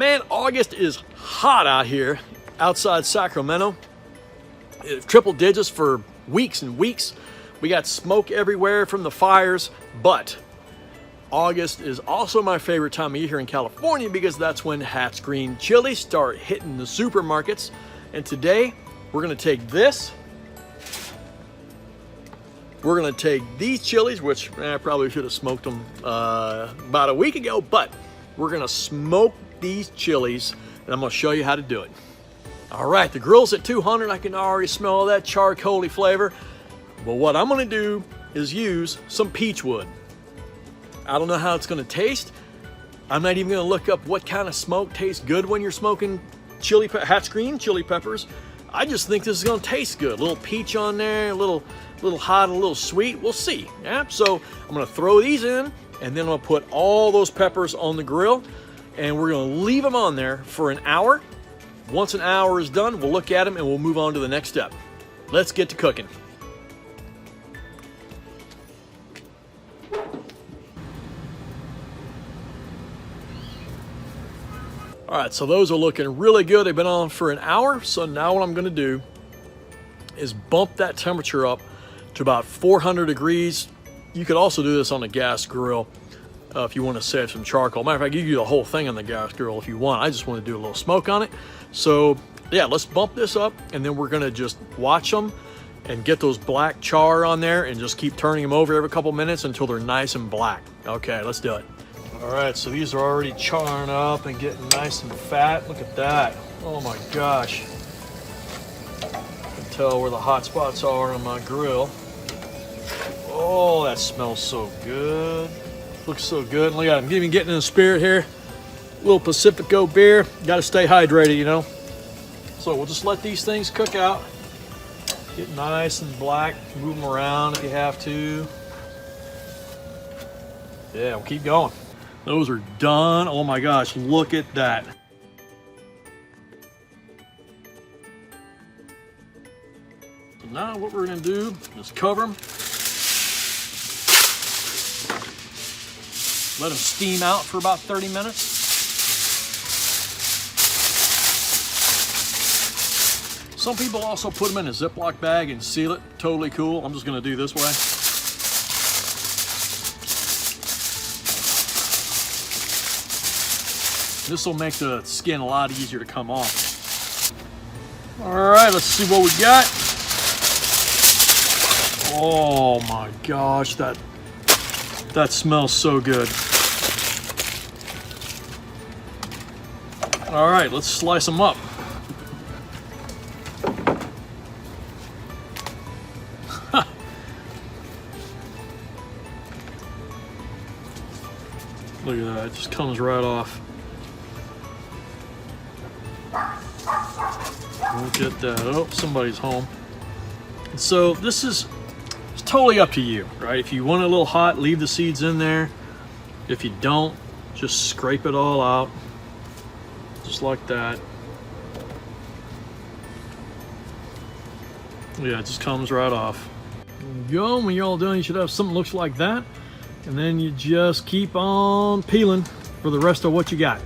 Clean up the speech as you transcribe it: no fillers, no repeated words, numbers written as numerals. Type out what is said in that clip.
Man, August is hot out here outside Sacramento. Triple digits for weeks and weeks. We got smoke everywhere from the fires, but August is also my favorite time of year here in California because that's when Hatch green chilies start hitting the supermarkets. And today we're gonna take this. We're gonna take these chilies, which I probably should have smoked them about a week ago, but we're gonna smoke these chilies and I'm gonna show you how to do it. All right, the grill's at 200. I can already smell that charcoaly flavor. But what I'm gonna do is use some peach wood. I don't know how it's gonna taste. I'm not even gonna look up what kind of smoke tastes good when you're smoking Hatch green chili peppers. I just think this is gonna taste good. A little peach on there, a little hot, a little sweet. We'll see. Yeah. So I'm gonna throw these in, and then I'm gonna put all those peppers on the grill, and we're gonna leave them on there for an hour. Once an hour is done, we'll look at them and we'll move on to the next step. Let's get to cooking. All right, so those are looking really good. They've been on for an hour. So now what I'm gonna do is bump that temperature up to about 400 degrees. You could also do this on a gas grill if you want to save some charcoal. Matter of fact, you can do the whole thing on the gas grill if you want. I just want to do a little smoke on it. So yeah, let's bump this up, and then we're gonna just watch them and get those black char on there and just keep turning them over every couple minutes until they're nice and black. Okay, let's do it. All right, so these are already charring up and getting nice and fat. Look at that. Oh my gosh. I can tell where the hot spots are on my grill. Oh, that smells so good. Looks so good. Look at it, I'm even getting in the spirit here. A little Pacifico beer. Got to stay hydrated, you know. So we'll just let these things cook out. Get nice and black. Move them around if you have to. Yeah, we'll keep going. Those are done. Oh my gosh, look at that. So now what we're gonna do is cover them. Let them steam out for about 30 minutes. Some people also put them in a Ziploc bag and seal it. Totally cool. I'm just gonna do this way. This will make the skin a lot easier to come off. All right, let's see what we got. Oh my gosh, that smells so good. All right, let's slice them up. Look at that, it just comes right off. Look at that. Oh, somebody's home. So this is totally up to you, right? If you want it a little hot, leave the seeds in there. If you don't, just scrape it all out. Just like that. Yeah, it just comes right off. There you go. When you're all done, you should have something that looks like that. And then you just keep on peeling for the rest of what you got.